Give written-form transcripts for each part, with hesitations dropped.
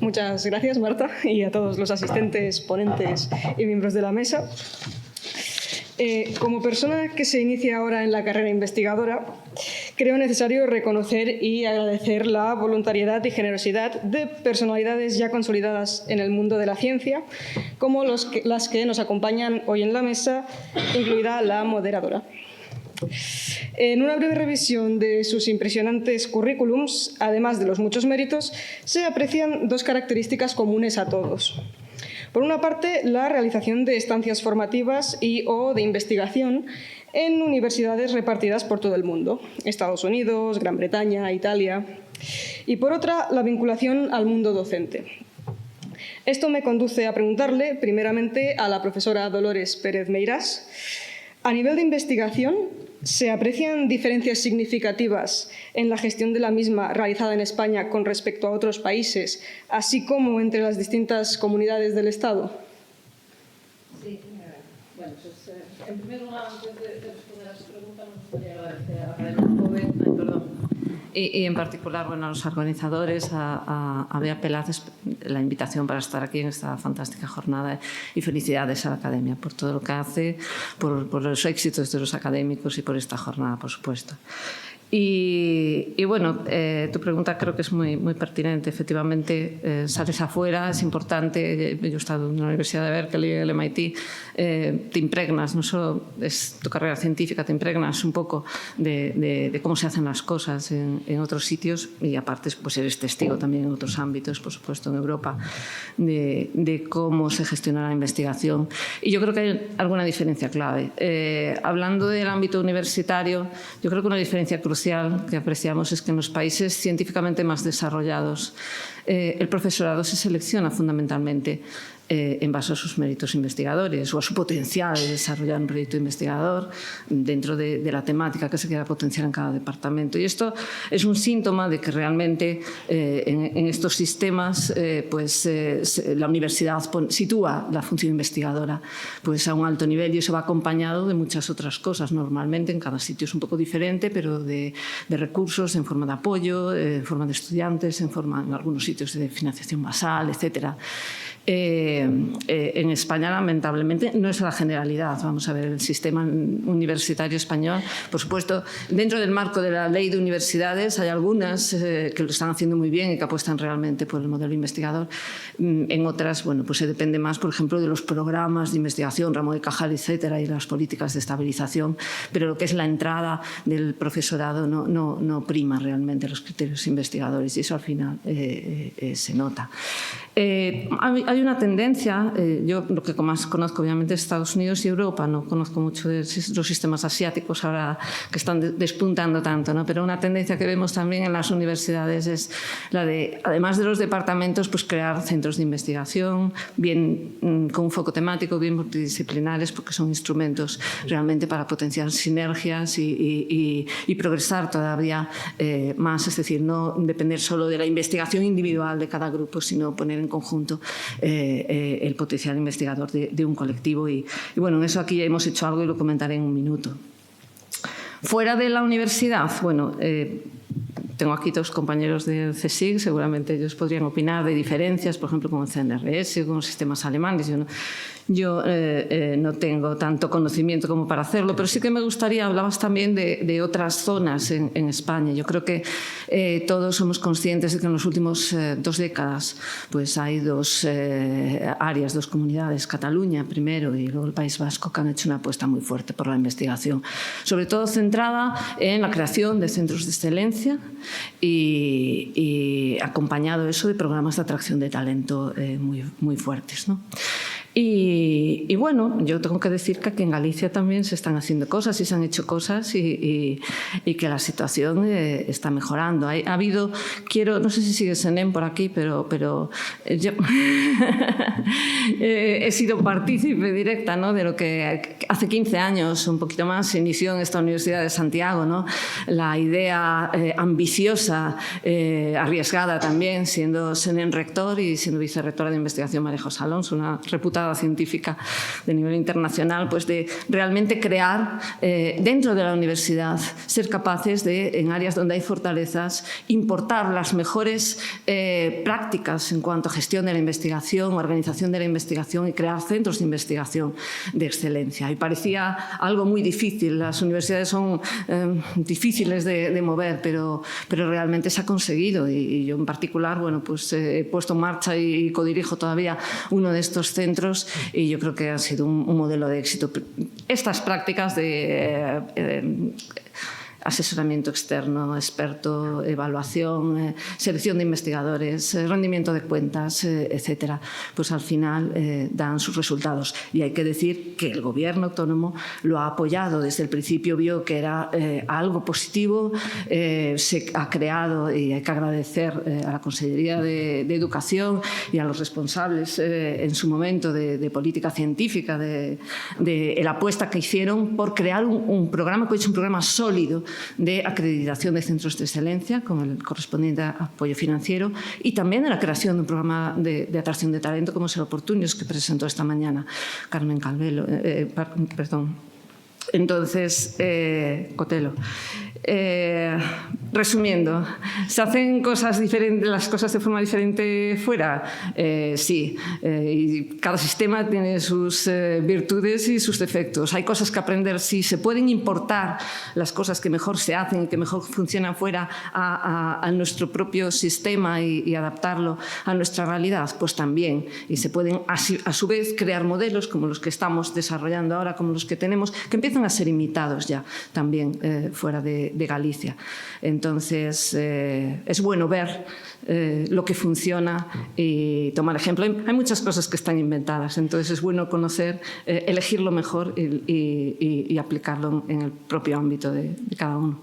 Muchas gracias, Marta, y a todos los asistentes, ponentes y miembros de la mesa. Como persona que se inicia ahora en la carrera investigadora, creo necesario reconocer y agradecer la voluntariedad y generosidad de personalidades ya consolidadas en el mundo de la ciencia, como las que nos acompañan hoy en la mesa, incluida la moderadora. En una breve revisión de sus impresionantes currículums, además de los muchos méritos, se aprecian dos características comunes a todos. Por una parte, la realización de estancias formativas y/o de investigación en universidades repartidas por todo el mundo, Estados Unidos, Gran Bretaña, Italia. Y por otra, la vinculación al mundo docente. Esto me conduce a preguntarle, primeramente, a la profesora Dolores Pérez Meirás, a nivel de investigación, ¿se aprecian diferencias significativas en la gestión de la misma realizada en España con respecto a otros países, así como entre las distintas comunidades del Estado? Sí, bueno, pues en primer lugar, antes de responder a su pregunta, me gustaría agradecer a Academia Joven, y en particular a los organizadores, a Bea Pelaz, la invitación para estar aquí en esta fantástica jornada, y felicidades a la Academia por todo lo que hace, por los éxitos de los académicos y por esta jornada, por supuesto. Y bueno, tu pregunta creo que es muy pertinente. Efectivamente, sales afuera, es importante. Yo he estado en la Universidad de Berkeley, en el MIT, te impregnas, no solo es tu carrera científica, te impregnas un poco de cómo se hacen las cosas en otros sitios, y aparte pues eres testigo también en otros ámbitos, por supuesto en Europa, de cómo se gestiona la investigación. Y yo creo que hay alguna diferencia clave. Hablando del ámbito universitario, yo creo que una diferencia crucial que apreciamos es que en los países científicamente más desarrollados el profesorado se selecciona fundamentalmente en base a sus méritos investigadores o a su potencial de desarrollar un proyecto investigador dentro de la temática que se quiera potenciar en cada departamento. Y esto es un síntoma de que realmente en estos sistemas la universidad sitúa la función investigadora pues a un alto nivel, y eso va acompañado de muchas otras cosas. Normalmente en cada sitio es un poco diferente, pero de recursos en forma de apoyo, en forma de estudiantes, en algunos sitios de financiación basal, etcétera. En España, lamentablemente, no es la generalidad. Vamos a ver, el sistema universitario español, por supuesto, dentro del marco de la ley de universidades, hay algunas que lo están haciendo muy bien y que apuestan realmente por el modelo investigador. En otras, bueno, pues se depende más, por ejemplo, de los programas de investigación, Ramón y Cajal, etcétera, y las políticas de estabilización, pero lo que es la entrada del profesorado no prima realmente los criterios investigadores, y eso al final se nota. Hay una tendencia, yo lo que más conozco obviamente es Estados Unidos y Europa, no conozco mucho de los sistemas asiáticos ahora que están despuntando tanto, ¿no? Pero una tendencia que vemos también en las universidades es la de, además de los departamentos, pues crear centros de investigación, bien con un foco temático, bien multidisciplinares, porque son instrumentos realmente para potenciar sinergias y progresar todavía más, es decir, no depender solo de la investigación individual de cada grupo, sino poner en conjunto el potencial investigador de un colectivo. Y bueno, en eso aquí hemos hecho algo y lo comentaré en un minuto. Fuera de la universidad, bueno, tengo aquí dos compañeros del CSIC, seguramente ellos podrían opinar de diferencias, por ejemplo, con el CNRS, con los sistemas alemanes. Yo no tengo tanto conocimiento como para hacerlo, pero sí que me gustaría, hablabas también de otras zonas en España. Yo creo que todos somos conscientes de que en las últimas 2 décadas pues hay dos áreas, dos comunidades, Cataluña primero y luego el País Vasco, que han hecho una apuesta muy fuerte por la investigación, sobre todo centrada en la creación de centros de excelencia y acompañado eso de programas de atracción de talento muy fuertes, ¿no? Y bueno, yo tengo que decir que aquí en Galicia también se están haciendo cosas y se han hecho cosas y que la situación está mejorando. Ha habido, no sé si sigue Senén por aquí, pero yo he sido partícipe directa, ¿no?, de lo que hace 15 años, un poquito más, se inició en esta Universidad de Santiago, ¿no?, la idea ambiciosa, arriesgada también, siendo Senén rector y siendo vicerrectora de investigación María José Alonso, una reputada avanzada científica de nivel internacional, pues de realmente crear dentro de la universidad, ser capaces de, en áreas donde hay fortalezas, importar las mejores prácticas en cuanto a gestión de la investigación, organización de la investigación y crear centros de investigación de excelencia. Y parecía algo muy difícil. Las universidades son difíciles de mover, pero realmente se ha conseguido. Y yo en particular, bueno, pues he puesto en marcha y codirijo todavía uno de estos centros y yo creo que ha sido un modelo de éxito. Estas prácticas de asesoramiento externo, experto, evaluación, selección de investigadores, rendimiento de cuentas, etcétera, pues al final dan sus resultados. Y hay que decir que el Gobierno autónomo lo ha apoyado. Desde el principio vio que era algo positivo, se ha creado, y hay que agradecer a la Consellería de Educación y a los responsables en su momento de política científica, de la apuesta que hicieron por crear un programa, que es un programa sólido de acreditación de centros de excelencia con el correspondiente apoyo financiero y también de la creación de un programa de atracción de talento como es el Opportunities que presentó esta mañana Carmen Calvelo, perdón. Entonces, Cotelo. Resumiendo, ¿se hacen cosas diferentes, las cosas de forma diferente fuera? Sí, y cada sistema tiene sus virtudes y sus defectos. Hay cosas que aprender, sí. ¿Se pueden importar las cosas que mejor se hacen y que mejor funcionan fuera a nuestro propio sistema y adaptarlo a nuestra realidad? Pues también. Y se pueden a su vez crear modelos como los que estamos desarrollando ahora, como los que tenemos, que empiezan a ser imitados ya también fuera de Galicia. Entonces, es bueno ver lo que funciona y tomar ejemplo. Hay muchas cosas que están inventadas, entonces es bueno conocer, elegir lo mejor y aplicarlo en el propio ámbito de cada uno.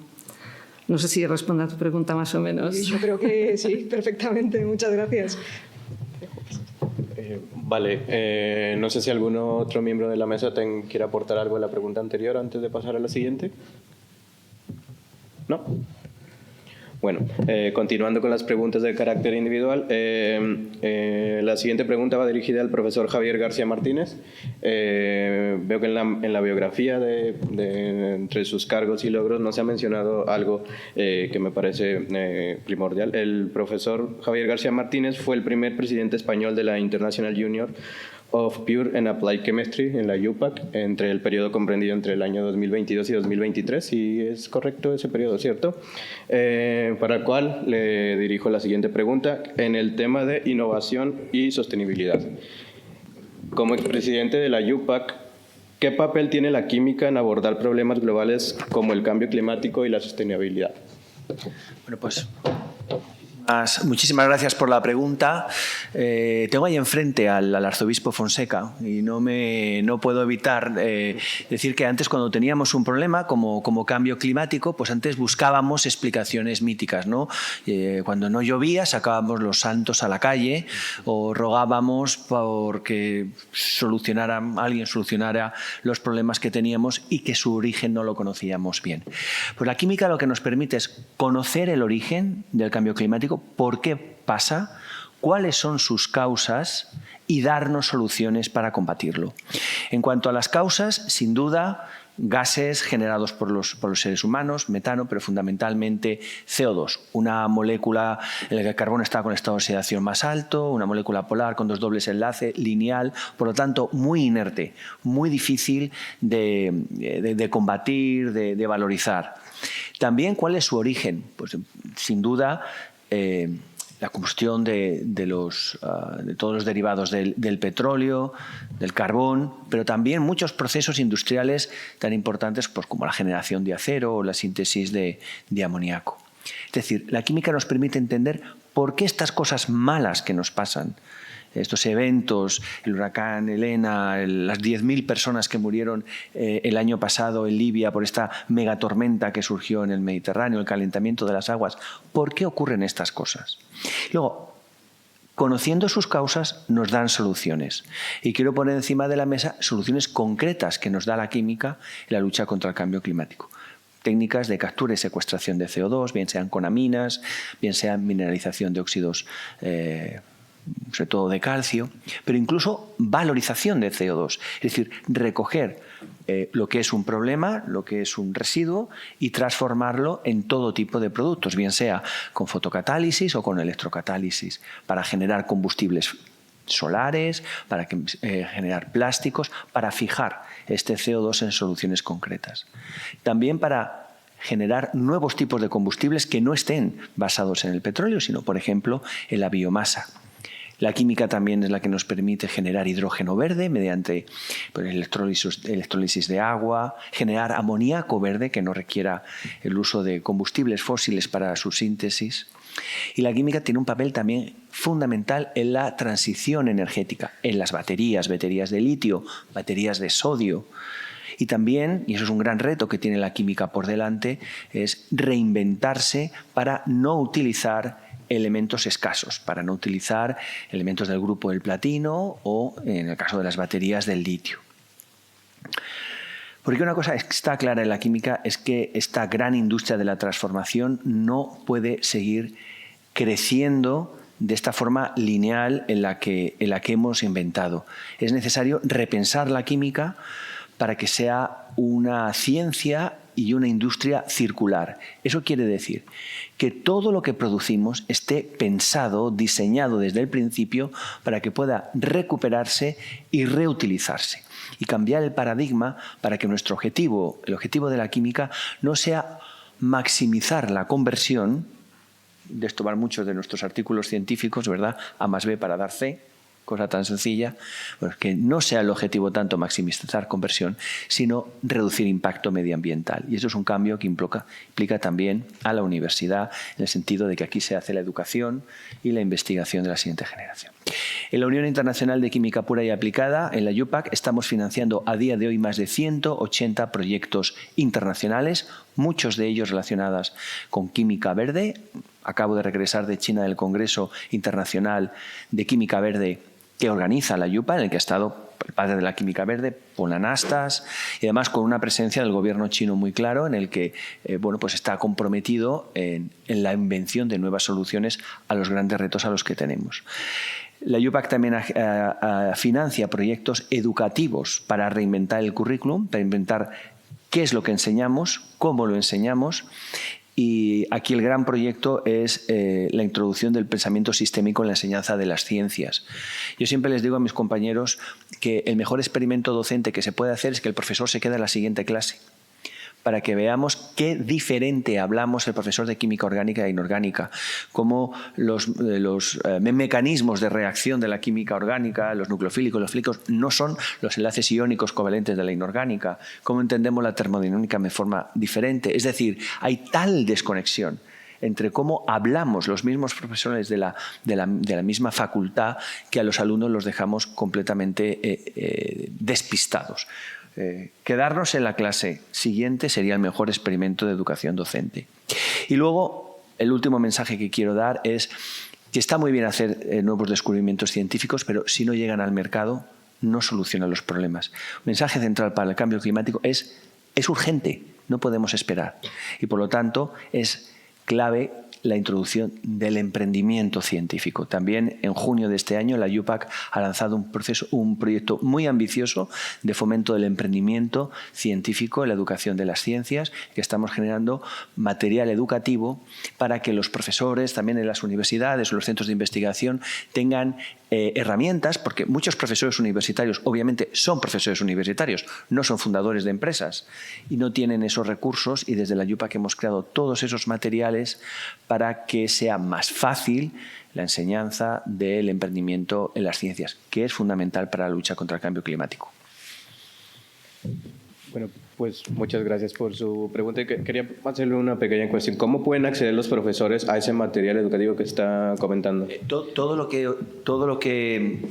No sé si responde a tu pregunta más o menos. Yo creo que sí, perfectamente. Muchas gracias. Vale, no sé si algún otro miembro de la mesa quiere aportar algo a la pregunta anterior antes de pasar a la siguiente. ¿No? Bueno, continuando con las preguntas de carácter individual, la siguiente pregunta va dirigida al profesor Javier García Martínez. Veo que en la biografía entre sus cargos y logros no se ha mencionado algo que me parece primordial. El profesor Javier García Martínez fue el primer presidente español de la International Union of Pure and Applied Chemistry en la UPAC entre el periodo comprendido entre el año 2022 y 2023, si es correcto ese periodo, ¿cierto? Para el cual le dirijo la siguiente pregunta en el tema de innovación y sostenibilidad. Como expresidente de la UPAC, ¿qué papel tiene la química en abordar problemas globales como el cambio climático y la sostenibilidad? Bueno, pues muchísimas gracias por la pregunta. Tengo ahí enfrente al arzobispo Fonseca y no puedo evitar decir que antes, cuando teníamos un problema como cambio climático, pues antes buscábamos explicaciones míticas, ¿no? Cuando no llovía sacábamos los santos a la calle o rogábamos porque alguien solucionara los problemas que teníamos y que su origen no lo conocíamos bien. Pues la química lo que nos permite es conocer el origen del cambio climático, por qué pasa, cuáles son sus causas y darnos soluciones para combatirlo. En cuanto a las causas, sin duda, gases generados por los seres humanos, metano, pero fundamentalmente CO2, una molécula en la que el carbono está con estado de oxidación más alto, una molécula polar con dos dobles enlaces, lineal, por lo tanto muy inerte, muy difícil de combatir, de valorizar. También, ¿cuál es su origen? Pues sin duda, la combustión de todos los derivados del petróleo, del carbón, pero también muchos procesos industriales tan importantes pues, como la generación de acero o la síntesis de amoníaco. Es decir, la química nos permite entender por qué estas cosas malas que nos pasan, estos eventos, el huracán Elena, las 10.000 personas que murieron el año pasado en Libia por esta megatormenta que surgió en el Mediterráneo, el calentamiento de las aguas. ¿Por qué ocurren estas cosas? Luego, conociendo sus causas, nos dan soluciones. Y quiero poner encima de la mesa soluciones concretas que nos da la química en la lucha contra el cambio climático. Técnicas de captura y secuestración de CO2, bien sean con aminas, bien sean mineralización de óxidos sobre todo de calcio, pero incluso valorización de CO2, es decir, recoger lo que es un problema, lo que es un residuo y transformarlo en todo tipo de productos, bien sea con fotocatálisis o con electrocatálisis, para generar combustibles solares, para generar plásticos, para fijar este CO2 en soluciones concretas. También para generar nuevos tipos de combustibles que no estén basados en el petróleo, sino, por ejemplo, en la biomasa. La química también es la que nos permite generar hidrógeno verde mediante electrólisis de agua, generar amoníaco verde que no requiera el uso de combustibles fósiles para su síntesis. Y la química tiene un papel también fundamental en la transición energética, en las baterías de litio, baterías de sodio. Y también, y eso es un gran reto que tiene la química por delante, es reinventarse para no utilizar elementos escasos, para no utilizar elementos del grupo del platino o, en el caso de las baterías, del litio. Porque una cosa que está clara en la química es que esta gran industria de la transformación no puede seguir creciendo de esta forma lineal en la que hemos inventado. Es necesario repensar la química para que sea una ciencia y una industria circular. Eso quiere decir que todo lo que producimos esté pensado, diseñado desde el principio para que pueda recuperarse y reutilizarse. Y cambiar el paradigma para que nuestro objetivo, el objetivo de la química, no sea maximizar la conversión, de esto van muchos de nuestros artículos científicos, ¿verdad? A más B para dar C, cosa tan sencilla, pues que no sea el objetivo tanto maximizar conversión, sino reducir impacto medioambiental. Y eso es un cambio que implica también a la universidad, en el sentido de que aquí se hace la educación y la investigación de la siguiente generación. En la Unión Internacional de Química Pura y Aplicada, en la UPAC, estamos financiando a día de hoy más de 180 proyectos internacionales, muchos de ellos relacionados con química verde. Acabo de regresar de China del Congreso Internacional de Química Verde que organiza la UPA, en el que ha estado el padre de la química verde, Polanastas, y además con una presencia del gobierno chino muy claro, en el que pues está comprometido en la invención de nuevas soluciones a los grandes retos a los que tenemos. La UPAC también financia proyectos educativos para reinventar el currículum, para inventar qué es lo que enseñamos, cómo lo enseñamos. Y aquí el gran proyecto es la introducción del pensamiento sistémico en la enseñanza de las ciencias. Yo siempre les digo a mis compañeros que el mejor experimento docente que se puede hacer es que el profesor se quede en la siguiente clase, para que veamos qué diferente hablamos el profesor de química orgánica e inorgánica, cómo los mecanismos de reacción de la química orgánica, los nucleofílicos, los fílicos, no son los enlaces iónicos covalentes de la inorgánica, cómo entendemos la termodinámica de forma diferente. Es decir, hay tal desconexión entre cómo hablamos los mismos profesores de la misma facultad que a los alumnos los dejamos completamente despistados. Quedarnos en la clase siguiente sería el mejor experimento de educación docente. Y luego, el último mensaje que quiero dar es que está muy bien hacer nuevos descubrimientos científicos, pero si no llegan al mercado, no solucionan los problemas. Un mensaje central para el cambio climático es urgente, no podemos esperar. Y por lo tanto, es clave la introducción del emprendimiento científico. También en junio de este año la UPAC ha lanzado un proyecto muy ambicioso de fomento del emprendimiento científico en la educación de las ciencias, que estamos generando material educativo para que los profesores, también en las universidades o los centros de investigación, tengan herramientas, porque muchos profesores universitarios obviamente son profesores universitarios, no son fundadores de empresas y no tienen esos recursos, y desde la UPAC hemos creado todos esos materiales para que sea más fácil la enseñanza del emprendimiento en las ciencias, que es fundamental para la lucha contra el cambio climático. Bueno, pues muchas gracias por su pregunta. Quería hacerle una pequeña cuestión. ¿Cómo pueden acceder los profesores a ese material educativo que está comentando? Todo lo que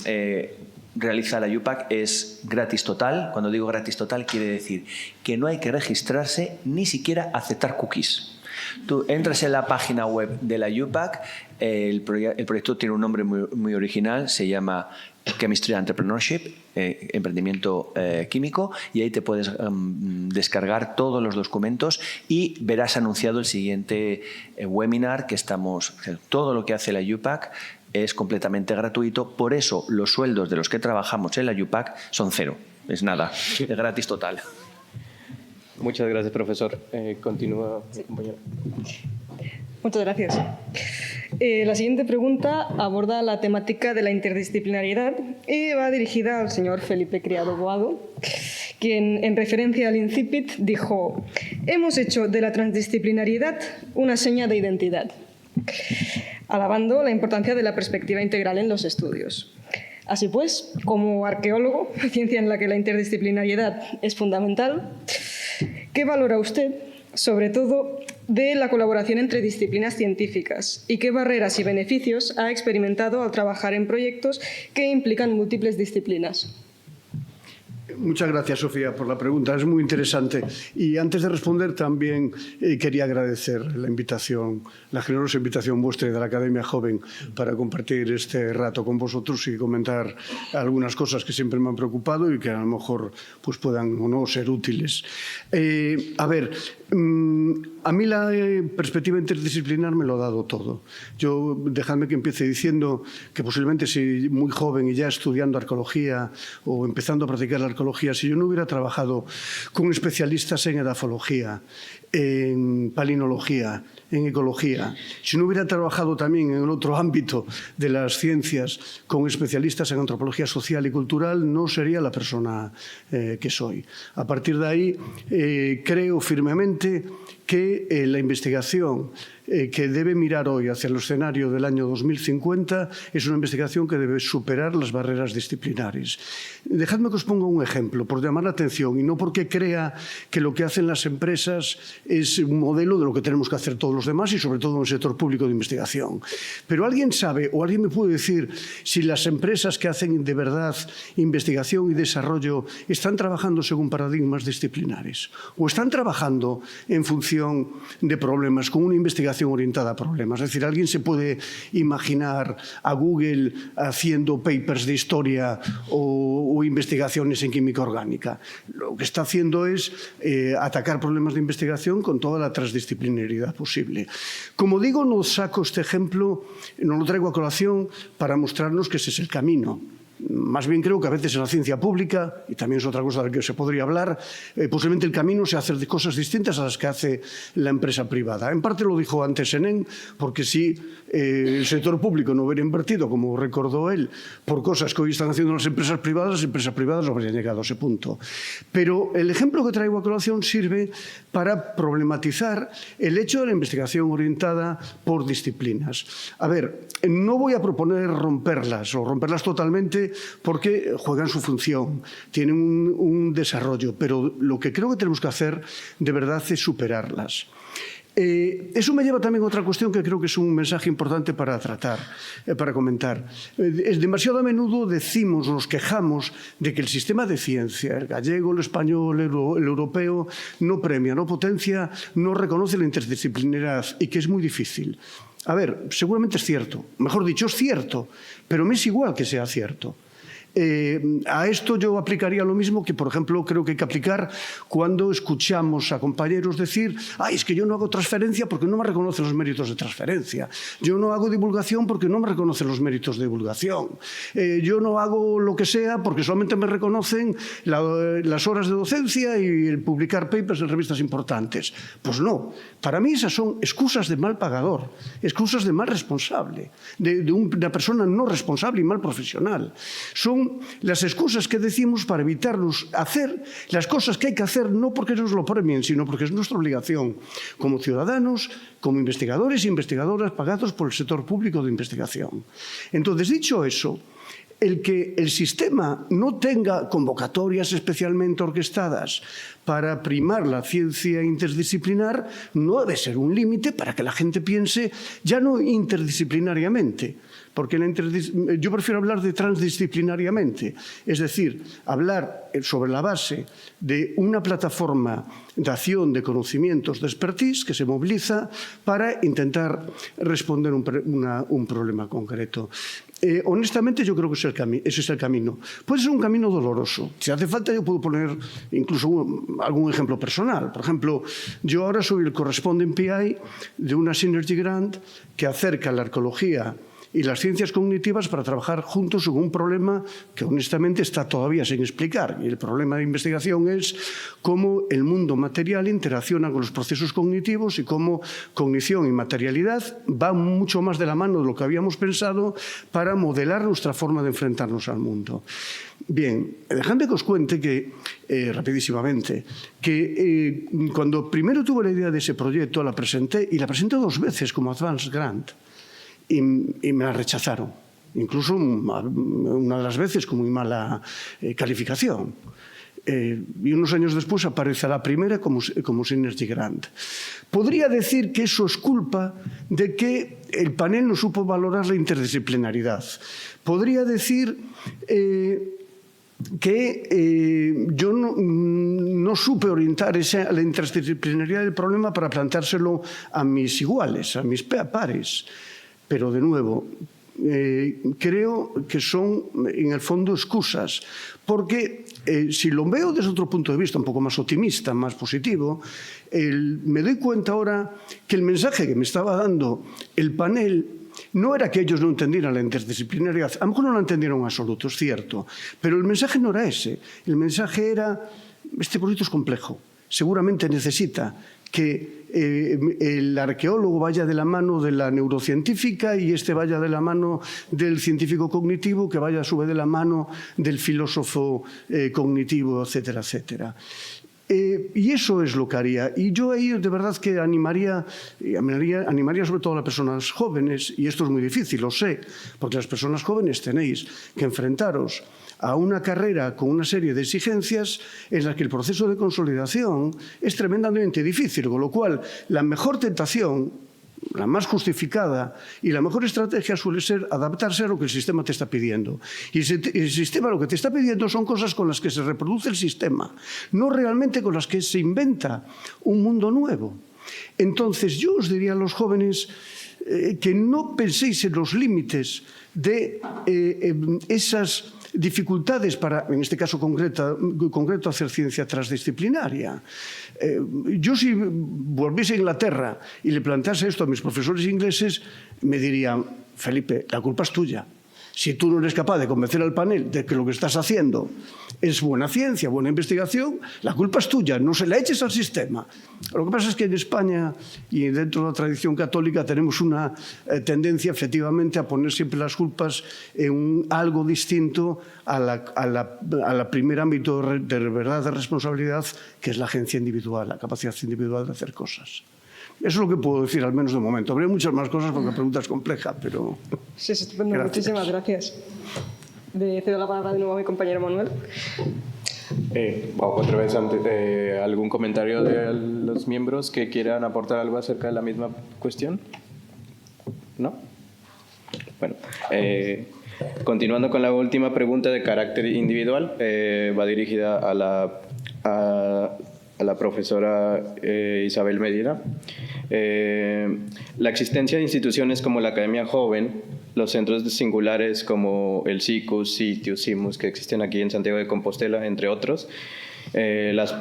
realiza la UPAC es gratis total. Cuando digo gratis total, quiere decir que no hay que registrarse ni siquiera aceptar cookies. Tú entras en la página web de la UPAC, el proyecto tiene un nombre muy original, se llama Chemistry Entrepreneurship, emprendimiento químico, y ahí te puedes descargar todos los documentos y verás anunciado el siguiente webinar que todo lo que hace la UPAC es completamente gratuito. Por eso los sueldos de los que trabajamos en la UPAC son cero. Es nada, es gratis total. Muchas gracias, profesor. Continúa, compañero. Muchas gracias. La siguiente pregunta aborda la temática de la interdisciplinariedad y va dirigida al señor Felipe Criado Boado, quien, en referencia al incipit, dijo: «Hemos hecho de la transdisciplinariedad una seña de identidad», alabando la importancia de la perspectiva integral en los estudios. Así pues, como arqueólogo, ciencia en la que la interdisciplinariedad es fundamental, ¿qué valora usted, sobre todo, de la colaboración entre disciplinas científicas y qué barreras y beneficios ha experimentado al trabajar en proyectos que implican múltiples disciplinas? Muchas gracias, Sofía, por la pregunta. Es muy interesante. Y antes de responder, también quería agradecer la invitación, la generosa invitación vuestra de la Academia Joven para compartir este rato con vosotros y comentar algunas cosas que siempre me han preocupado y que a lo mejor pues, puedan o no ser útiles. A ver, a mí la perspectiva interdisciplinar me lo ha dado todo. Yo, dejadme que empiece diciendo que posiblemente si muy joven y ya estudiando arqueología o empezando a practicar la arqueología, si yo no hubiera trabajado con especialistas en edafología, en palinología, en ecología, si no hubiera trabajado también en el otro ámbito de las ciencias con especialistas en antropología social y cultural, no sería la persona que soy. A partir de ahí, creo firmemente que la investigación que debe mirar hoy hacia el escenario del año 2050 es una investigación que debe superar las barreras disciplinares. Dejadme que os ponga un ejemplo, por llamar la atención, y no porque crea que lo que hacen las empresas es un modelo de lo que tenemos que hacer todos los demás y sobre todo en el sector público de investigación. Pero ¿alguien sabe o alguien me puede decir si las empresas que hacen de verdad investigación y desarrollo están trabajando según paradigmas disciplinares o están trabajando en función de problemas con una investigación orientada a problemas? Es decir, ¿alguien se puede imaginar a Google haciendo papers de historia o investigaciones en química orgánica? Lo que está haciendo es atacar problemas de investigación con toda la transdisciplinariedad posible. Como digo, no saco este ejemplo, no lo traigo a colación para mostrarnos que ese es el camino. Más bien creo que a veces en la ciencia pública, y también es otra cosa de la que se podría hablar, posiblemente el camino sea hacer cosas distintas a las que hace la empresa privada. En parte lo dijo antes Enén, porque si el sector público no hubiera invertido, como recordó él, por cosas que hoy están haciendo las empresas privadas no habrían llegado a ese punto. Pero el ejemplo que traigo a colación sirve para problematizar el hecho de la investigación orientada por disciplinas. A ver, no voy a proponer romperlas o romperlas totalmente porque juegan su función, tienen un desarrollo, pero lo que creo que tenemos que hacer de verdad es superarlas. Eso me lleva también a otra cuestión que creo que es un mensaje importante para tratar, para comentar. Demasiado a menudo decimos, nos quejamos de que el sistema de ciencia, el gallego, el español, el europeo, no premia, no potencia, no reconoce la interdisciplinaridad y que es muy difícil. A ver, seguramente es cierto, mejor dicho, es cierto, pero me es igual que sea cierto. A esto yo aplicaría lo mismo que, por ejemplo, creo que hay que aplicar cuando escuchamos a compañeros decir «Ay, es que yo no hago transferencia porque no me reconocen los méritos de transferencia. Yo no hago divulgación porque no me reconocen los méritos de divulgación. Yo no hago lo que sea porque solamente me reconocen las horas de docencia y el publicar papers en revistas importantes». Pues no. Para mí esas son excusas de mal pagador, excusas de mal responsable, de una persona no responsable y mal profesional. Son las excusas que decimos para evitarnos hacer las cosas que hay que hacer, no porque nos lo premien, sino porque es nuestra obligación como ciudadanos, como investigadores e investigadoras pagados por el sector público de investigación. Entonces, dicho eso, el que el sistema no tenga convocatorias especialmente orquestadas para primar la ciencia interdisciplinar no debe ser un límite para que la gente piense ya no interdisciplinariamente, porque yo prefiero hablar de transdisciplinariamente, es decir, hablar sobre la base de una plataforma de acción de conocimientos, de expertise, que se moviliza para intentar responder un problema concreto. Honestamente, yo creo que ese es el camino. Puede ser un camino doloroso. Si hace falta, yo puedo poner incluso algún ejemplo personal. Por ejemplo, yo ahora soy el correspondent PI de una Synergy Grant que acerca la arqueología y las ciencias cognitivas para trabajar juntos en un problema que honestamente está todavía sin explicar. Y el problema de investigación es cómo el mundo material interacciona con los procesos cognitivos y cómo cognición y materialidad van mucho más de la mano de lo que habíamos pensado para modelar nuestra forma de enfrentarnos al mundo. Bien, dejadme que os cuente que, rapidísimamente, que cuando primero tuve la idea de ese proyecto la presenté, y la presenté 2 veces como Advanced Grant, y me la rechazaron. Incluso una de las veces con muy mala calificación. Y unos años después aparece la primera como Synergy Grant. Podría decir que eso es culpa de que el panel no supo valorar la interdisciplinaridad. Podría decir que yo no supe orientar la interdisciplinaridad del problema para planteárselo a mis iguales, a mis pares. Pero, de nuevo, creo que son, en el fondo, excusas. Porque si lo veo desde otro punto de vista, un poco más optimista, más positivo, me doy cuenta ahora que el mensaje que me estaba dando el panel no era que ellos no entendieran la interdisciplinariedad. A lo mejor no la entendieron en absoluto, es cierto. Pero el mensaje no era ese. El mensaje era, este proyecto es complejo. Seguramente necesita que el arqueólogo vaya de la mano de la neurocientífica y este vaya de la mano del científico cognitivo, que vaya a su vez de la mano del filósofo cognitivo, etcétera, etcétera. Y eso es lo que haría. Y yo ahí de verdad que animaría sobre todo a las personas jóvenes, y esto es muy difícil, lo sé, porque las personas jóvenes tenéis que enfrentaros a una carrera con una serie de exigencias en las que el proceso de consolidación es tremendamente difícil, con lo cual la mejor tentación, la más justificada y la mejor estrategia suele ser adaptarse a lo que el sistema te está pidiendo. Y el sistema lo que te está pidiendo son cosas con las que se reproduce el sistema, no realmente con las que se inventa un mundo nuevo. Entonces yo os diría a los jóvenes que no penséis en los límites de esas dificultades para, en este caso concreto, hacer ciencia transdisciplinaria. Yo si volviese a Inglaterra y le plantease esto a mis profesores ingleses, me dirían, Felipe, la culpa es tuya. Si tú no eres capaz de convencer al panel de que lo que estás haciendo es buena ciencia, buena investigación, la culpa es tuya, no se la eches al sistema. Lo que pasa es que en España y dentro de la tradición católica tenemos una tendencia efectivamente a poner siempre las culpas en algo distinto a la primer ámbito de verdad, de responsabilidad, que es la agencia individual, la capacidad individual de hacer cosas. Eso es lo que puedo decir, al menos de momento. Habría muchas más cosas porque la pregunta es compleja, pero... Sí, es estupendo. Gracias. Muchísimas gracias. Le cedo la palabra de nuevo a mi compañero Manuel. Otra vez, ¿algún comentario de los miembros que quieran aportar algo acerca de la misma cuestión? ¿No? Bueno, continuando con la última pregunta de carácter individual, va dirigida a la profesora Isabel Medina. La existencia de instituciones como la Academia Joven, los centros singulares como el SICUS, Sitius, SIMUS, que existen aquí en Santiago de Compostela, entre otros,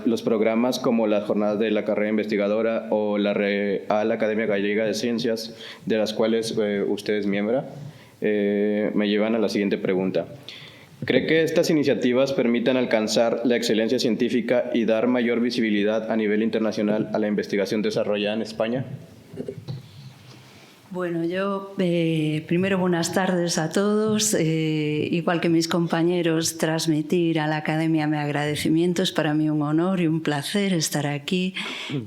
los programas como las jornadas de la carrera investigadora o la Real Academia Gallega de Ciencias, de las cuales usted es miembro, me llevan a la siguiente pregunta. ¿Cree que estas iniciativas permitan alcanzar la excelencia científica y dar mayor visibilidad a nivel internacional a la investigación desarrollada en España? Bueno, yo primero buenas tardes a todos. Igual que mis compañeros, transmitir a la Academia mi agradecimiento. Es para mí un honor y un placer estar aquí.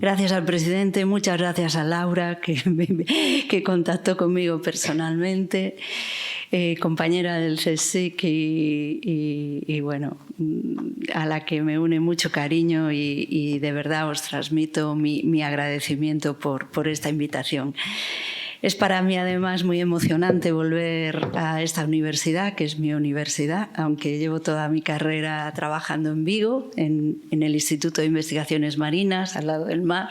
Gracias al presidente, muchas gracias a Laura que contactó conmigo personalmente. Compañera del CSIC y bueno, a la que me une mucho cariño y de verdad os transmito mi agradecimiento por esta invitación. Es para mí además muy emocionante volver a esta universidad, que es mi universidad, aunque llevo toda mi carrera trabajando en Vigo, en el Instituto de Investigaciones Marinas, al lado del mar.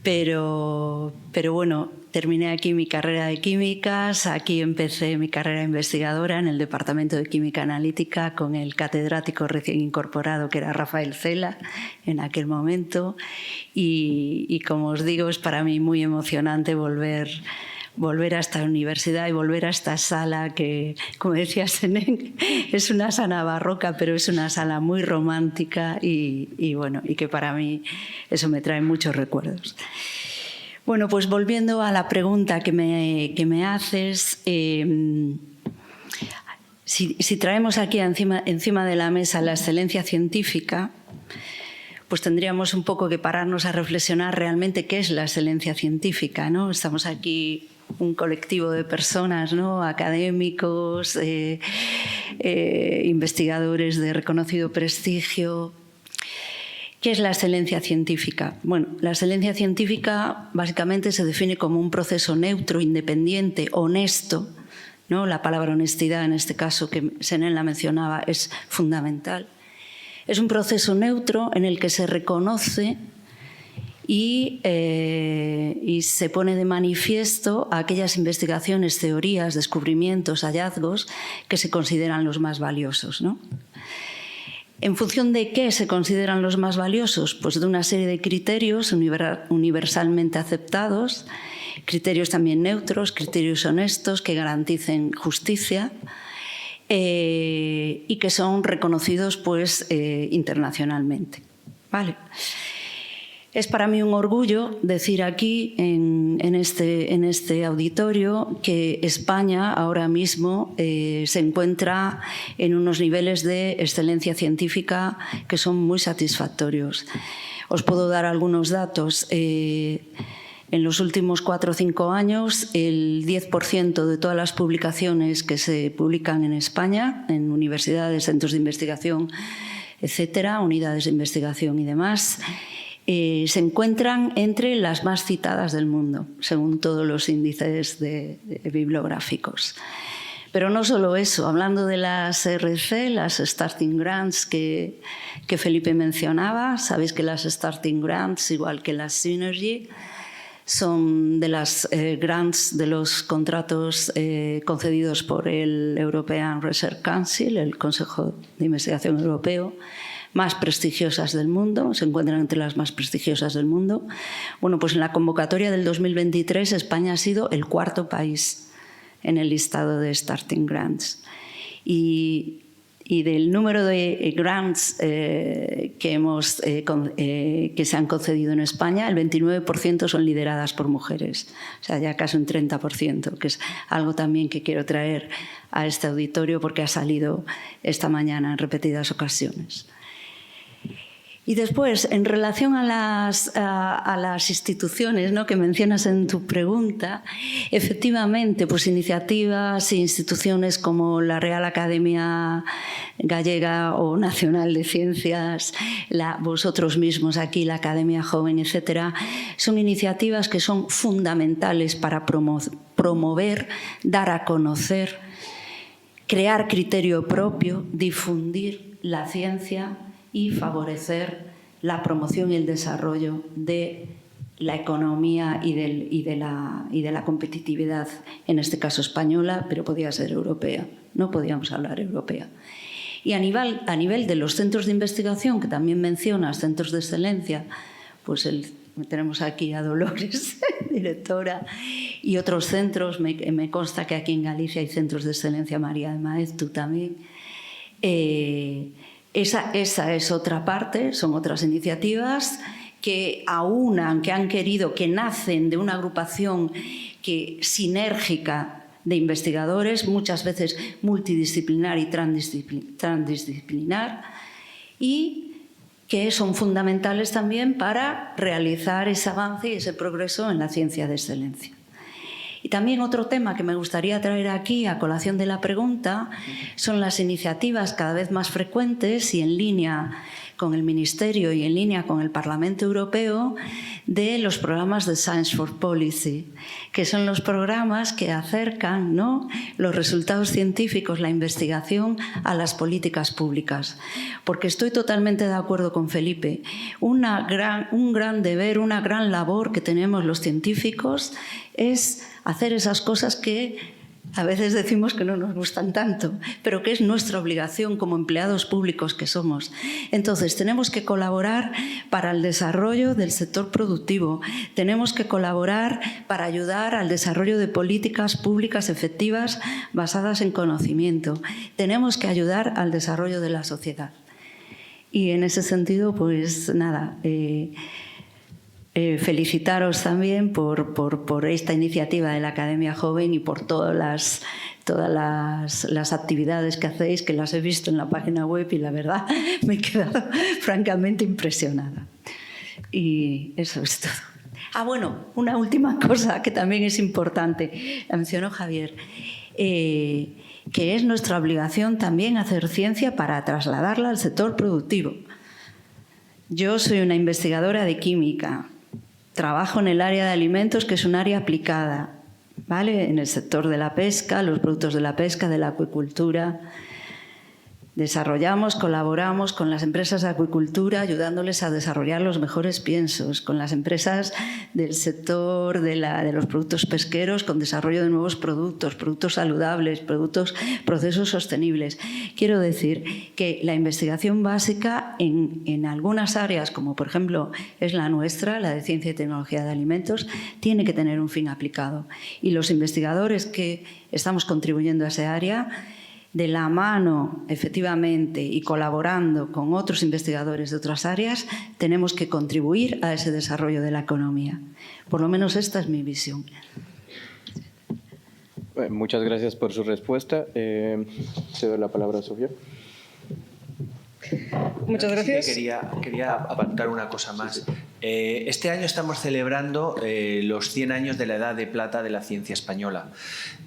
Pero bueno, terminé aquí mi carrera de químicas, aquí empecé mi carrera investigadora en el Departamento de Química Analítica con el catedrático recién incorporado que era Rafael Cela en aquel momento y como os digo es para mí muy emocionante volver volver a esta universidad y volver a esta sala que, como decía Senén, es una sala barroca, pero es una sala muy romántica y bueno, y que para mí eso me trae muchos recuerdos. Bueno, pues volviendo a la pregunta que me haces, si traemos aquí encima de la mesa la excelencia científica, pues tendríamos un poco que pararnos a reflexionar realmente qué es la excelencia científica, ¿no? Estamos aquí un colectivo de personas, ¿no? Académicos, investigadores de reconocido prestigio. ¿Qué es la excelencia científica? Bueno, la excelencia científica básicamente se define como un proceso neutro, independiente, honesto, ¿no? La palabra honestidad, en este caso, que Senén la mencionaba, es fundamental. Es un proceso neutro en el que se reconoce y se pone de manifiesto aquellas investigaciones, teorías, descubrimientos, hallazgos que se consideran los más valiosos, ¿no? ¿En función de qué se consideran los más valiosos? Pues de una serie de criterios universalmente aceptados, criterios también neutros, criterios honestos que garanticen justicia, y que son reconocidos pues, internacionalmente. ¿Vale? Es para mí un orgullo decir aquí, en este auditorio, que España ahora mismo se encuentra en unos niveles de excelencia científica que son muy satisfactorios. Os puedo dar algunos datos. En los últimos 4 o 5 años, el 10% de todas las publicaciones que se publican en España, en universidades, centros de investigación, etcétera, unidades de investigación y demás, se encuentran entre las más citadas del mundo, según todos los índices bibliográficos. Pero no solo eso, hablando de las RC, las Starting Grants que Felipe mencionaba, sabéis que las Starting Grants, igual que las Synergy, son de las grants de los contratos concedidos por el European Research Council, el Consejo de Investigación Europeo, más prestigiosas del mundo, se encuentran entre las más prestigiosas del mundo. Bueno, pues en la convocatoria del 2023 España ha sido el 4º país en el listado de Starting Grants. Y del número de grants que se han concedido en España, el 29% son lideradas por mujeres, o sea, ya casi un 30%, que es algo también que quiero traer a este auditorio porque ha salido esta mañana en repetidas ocasiones. Y después, en relación a las instituciones, ¿no?, que mencionas en tu pregunta, efectivamente, pues iniciativas e instituciones como la Real Academia Gallega o Nacional de Ciencias, vosotros mismos aquí, la Academia Joven, etcétera, son iniciativas que son fundamentales para promover, dar a conocer, crear criterio propio, difundir la ciencia y favorecer la promoción y el desarrollo de la economía y de la competitividad, en este caso española, pero podía ser europea, no podíamos hablar europea. Y a nivel de los centros de investigación, que también mencionas, centros de excelencia, pues tenemos aquí a Dolores, directora, y otros centros, me consta que aquí en Galicia hay centros de excelencia, María de Maez, tú también. Esa es otra parte, son otras iniciativas que aunan, que han querido, que nacen de una agrupación sinérgica de investigadores, muchas veces multidisciplinar y transdisciplinar, y que son fundamentales también para realizar ese avance y ese progreso en la ciencia de excelencia. Y también otro tema que me gustaría traer aquí a colación de la pregunta son las iniciativas cada vez más frecuentes y en línea con el Ministerio y en línea con el Parlamento Europeo de los programas de Science for Policy, que son los programas que acercan, ¿no?, los resultados científicos, la investigación, a las políticas públicas. Porque estoy totalmente de acuerdo con Felipe. Un gran deber, una gran labor que tenemos los científicos es hacer esas cosas que A veces decimos que no nos gustan tanto, pero que es nuestra obligación como empleados públicos que somos. Entonces, tenemos que colaborar para el desarrollo del sector productivo, tenemos que colaborar para ayudar al desarrollo de políticas públicas efectivas basadas en conocimiento, tenemos que ayudar al desarrollo de la sociedad. Y en ese sentido, pues nada, felicitaros también por esta iniciativa de la Academia Joven y por todas las actividades que hacéis, que las he visto en la página web y la verdad me he quedado francamente impresionada. Y eso es todo. Ah, bueno, una última cosa que también es importante, la mencionó Javier, que es nuestra obligación también hacer ciencia para trasladarla al sector productivo. Yo soy una investigadora de química. Trabajo en el área de alimentos, que es un área aplicada, ¿vale? En el sector de la pesca, los productos de la pesca, de la acuicultura. Desarrollamos, colaboramos con las empresas de acuicultura, ayudándoles a desarrollar los mejores piensos, con las empresas del sector de los productos pesqueros, con desarrollo de nuevos productos, productos saludables, procesos sostenibles. Quiero decir que la investigación básica en algunas áreas, como por ejemplo es la nuestra, la de Ciencia y Tecnología de Alimentos, tiene que tener un fin aplicado. Y los investigadores que estamos contribuyendo a esa área, de la mano, efectivamente, y colaborando con otros investigadores de otras áreas, tenemos que contribuir a ese desarrollo de la economía. Por lo menos esta es mi visión. Muchas gracias por su respuesta. Cedo la palabra a Sofía. Muchas gracias. Quería apuntar una cosa más. Este año estamos celebrando los 100 años de la Edad de Plata de la ciencia española.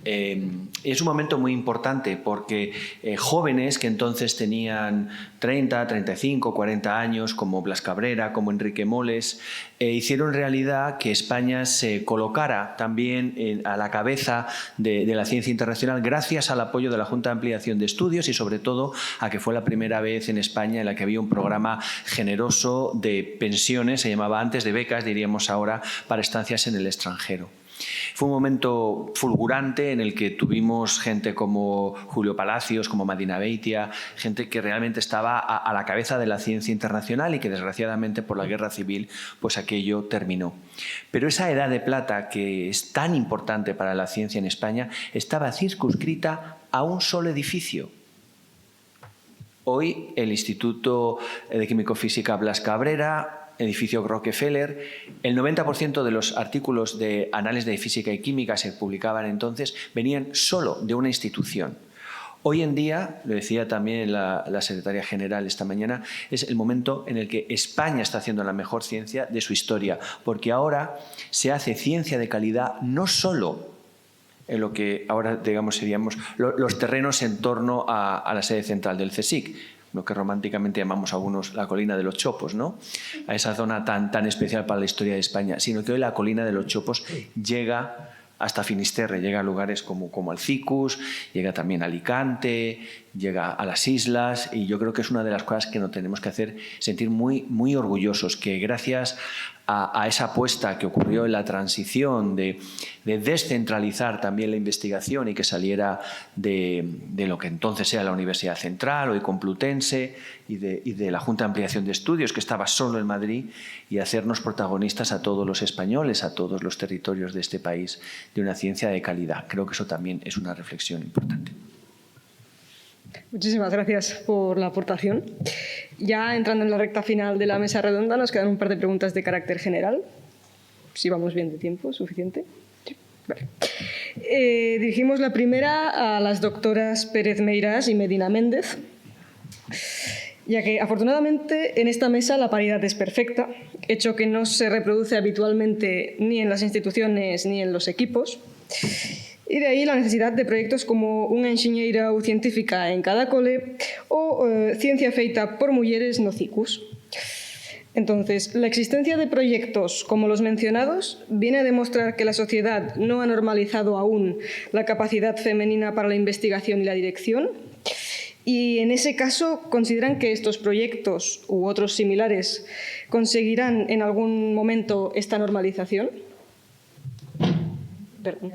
Es un momento muy importante porque jóvenes que entonces tenían 30, 35, 40 años, como Blas Cabrera, como Enrique Moles, hicieron realidad que España se colocara también a la cabeza de la ciencia internacional gracias al apoyo de la Junta de Ampliación de Estudios y sobre todo a que fue la primera vez en España en la que había un programa generoso de pensiones, se llamaba antes de becas, diríamos ahora, para estancias en el extranjero. Fue un momento fulgurante en el que tuvimos gente como Julio Palacios, como Madina Beitia, gente que realmente estaba a la cabeza de la ciencia internacional y que desgraciadamente por la guerra civil pues aquello terminó. Pero esa edad de plata que es tan importante para la ciencia en España estaba circunscrita a un solo edificio. Hoy el Instituto de Químico-Física Blas Cabrera, edificio Rockefeller, el 90% de los artículos de análisis de física y química se publicaban entonces venían solo de una institución. Hoy en día, lo decía también la secretaria general esta mañana, es el momento en el que España está haciendo la mejor ciencia de su historia, porque ahora se hace ciencia de calidad no solo en lo que ahora digamos seríamos los terrenos en torno a la sede central del CSIC, lo que románticamente llamamos algunos la colina de los Chopos, ¿no? A esa zona tan especial para la historia de España, sino que hoy la colina de los Chopos llega hasta Finisterre, llega a lugares como Alcicus, llega también a Alicante, llega a las islas, y yo creo que es una de las cosas que nos tenemos que hacer sentir muy, muy orgullosos, que gracias a esa apuesta que ocurrió en la transición de descentralizar también la investigación y que saliera de lo que entonces era la Universidad Central, hoy Complutense, y de la Junta de Ampliación de Estudios, que estaba solo en Madrid, y hacernos protagonistas a todos los españoles, a todos los territorios de este país, de una ciencia de calidad. Creo que eso también es una reflexión importante. Muchísimas gracias por la aportación. Ya entrando en la recta final de la mesa redonda, nos quedan un par de preguntas de carácter general. Si vamos bien de tiempo, ¿suficiente? Sí. Vale. Dirigimos la primera a las doctoras Pérez Meirás y Medina Méndez, ya que afortunadamente en esta mesa la paridad es perfecta, hecho que no se reproduce habitualmente ni en las instituciones ni en los equipos. Y de ahí la necesidad de proyectos como unha enxeñeira ou científica en cada cole o ciencia feita por mulleres no CICUS. Entonces, la existencia de proyectos como los mencionados viene a demostrar que la sociedad no ha normalizado aún la capacidad femenina para la investigación y la dirección. Y en ese caso, ¿consideran que estos proyectos u otros similares conseguirán en algún momento esta normalización? Perdón.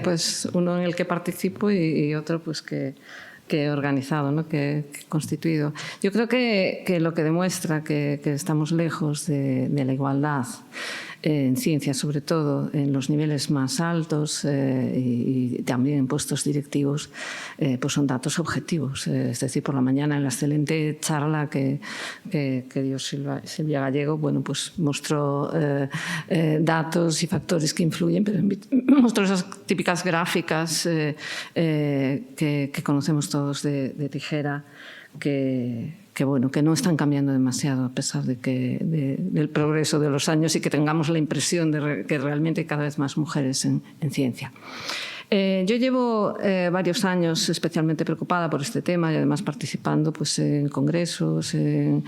Pues uno en el que participo y otro pues que he organizado, ¿no? que he constituido. Yo creo que lo que demuestra que estamos lejos de la igualdad en ciencia, sobre todo en los niveles más altos y también en puestos directivos, pues son datos objetivos. Es decir, por la mañana en la excelente charla que dio Silvia Gallego, bueno, pues mostró datos y factores que influyen, pero mostró esas típicas gráficas que conocemos todos de Tijera, que bueno, que no están cambiando demasiado a pesar de del progreso de los años y que tengamos la impresión de que realmente hay cada vez más mujeres en ciencia. Yo llevo varios años especialmente preocupada por este tema y además participando pues, en congresos, en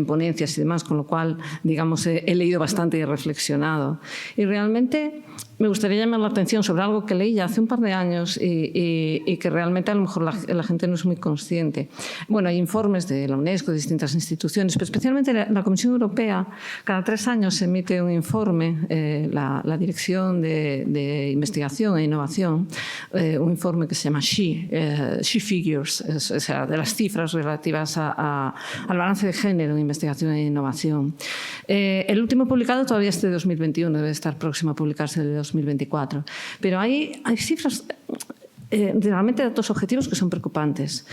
ponencias y demás, con lo cual, digamos, he leído bastante y he reflexionado. Y realmente me gustaría llamar la atención sobre algo que leí ya hace un par de años y que realmente a lo mejor la gente no es muy consciente. Bueno, hay informes de la UNESCO, de distintas instituciones, pero especialmente la Comisión Europea, cada 3 años se emite un informe, la Dirección de Investigación e Innovación, un informe que se llama She Figures, o sea, de las cifras relativas al balance de género en investigación e innovación. El último publicado todavía es de 2021, debe estar próximo a publicarse el de 2024, pero hay cifras, realmente datos objetivos que son preocupantes.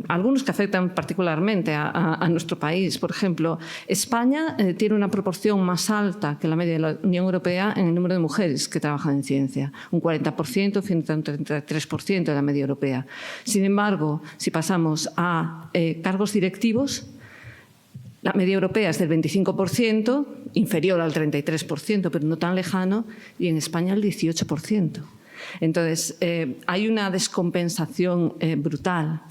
Algunos que afectan particularmente a nuestro país. Por ejemplo, España tiene una proporción más alta que la media de la Unión Europea en el número de mujeres que trabajan en ciencia. Un 40% frente a un 33% de la media europea. Sin embargo, si pasamos a cargos directivos, la media europea es del 25%, inferior al 33%, pero no tan lejano, y en España el 18%. Entonces, hay una descompensación brutal.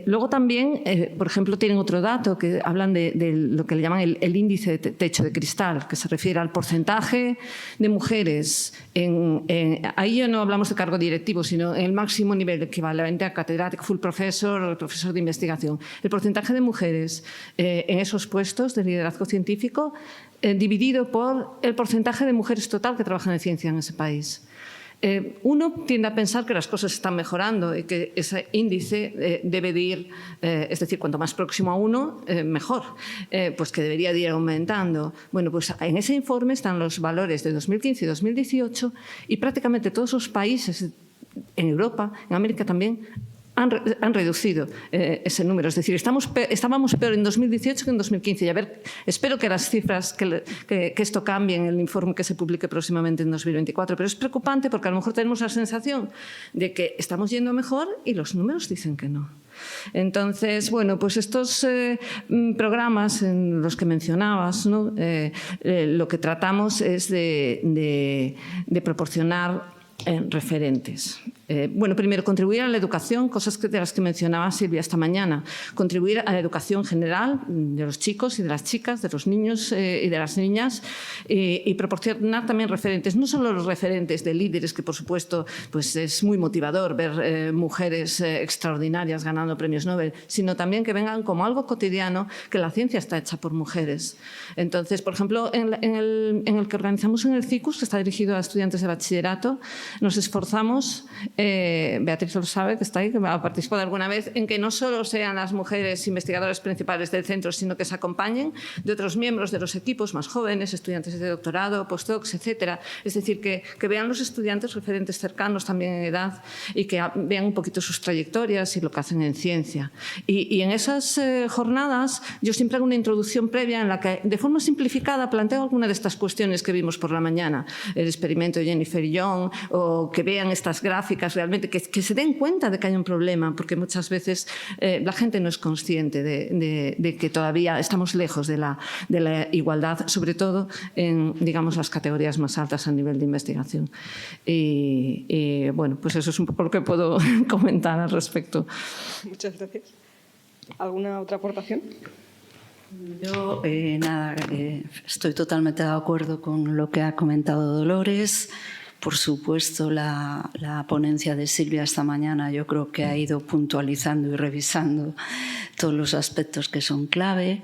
Luego también, por ejemplo, tienen otro dato que hablan de lo que le llaman el índice de techo de cristal, que se refiere al porcentaje de mujeres. Ahí ya no hablamos de cargo directivo, sino en el máximo nivel equivalente a catedrático, full professor o profesor de investigación. El porcentaje de mujeres en esos puestos de liderazgo científico dividido por el porcentaje de mujeres total que trabajan en ciencia en ese país. Uno tiende a pensar que las cosas están mejorando y que ese índice debe de ir, es decir, cuanto más próximo a 1, mejor, pues que debería de ir aumentando. Bueno, pues en ese informe están los valores de 2015 y 2018 y prácticamente todos los países en Europa, en América también, han reducido ese número. Es decir, estábamos peor en 2018 que en 2015. Y a ver, espero que las cifras, que esto cambie en el informe que se publique próximamente en 2024. Pero es preocupante porque a lo mejor tenemos la sensación de que estamos yendo mejor y los números dicen que no. Entonces, bueno, pues estos programas en los que mencionabas, ¿no? Lo que tratamos es de proporcionar referentes. Bueno, primero, contribuir a la educación, cosas de las que mencionaba Silvia esta mañana. Contribuir a la educación general de los chicos y de las chicas, de los niños y de las niñas, y proporcionar también referentes, no solo los referentes de líderes, que por supuesto pues es muy motivador ver mujeres extraordinarias ganando premios Nobel, sino también que vengan como algo cotidiano, que la ciencia está hecha por mujeres. Entonces, por ejemplo, en el que organizamos en el CICUS, que está dirigido a estudiantes de bachillerato, nos esforzamos, Beatriz lo sabe, que está ahí, que ha participado alguna vez, en que no solo sean las mujeres investigadoras principales del centro, sino que se acompañen de otros miembros de los equipos más jóvenes, estudiantes de doctorado, postdocs, etcétera. Es decir, que vean los estudiantes referentes cercanos también en edad y que vean un poquito sus trayectorias y lo que hacen en ciencia. Y en esas jornadas yo siempre hago una introducción previa en la que, de forma simplificada, planteo alguna de estas cuestiones que vimos por la mañana, el experimento de Jennifer Young, o que vean estas gráficas realmente, que se den cuenta de que hay un problema, porque muchas veces la gente no es consciente de que todavía estamos lejos de la igualdad, sobre todo en, digamos, las categorías más altas a nivel de investigación. Y bueno, pues eso es un poco lo que puedo comentar al respecto. Muchas gracias. ¿Alguna otra aportación? Yo, nada, estoy totalmente de acuerdo con lo que ha comentado Dolores. por supuesto, la ponencia de Silvia esta mañana yo creo que ha ido puntualizando y revisando todos los aspectos que son clave.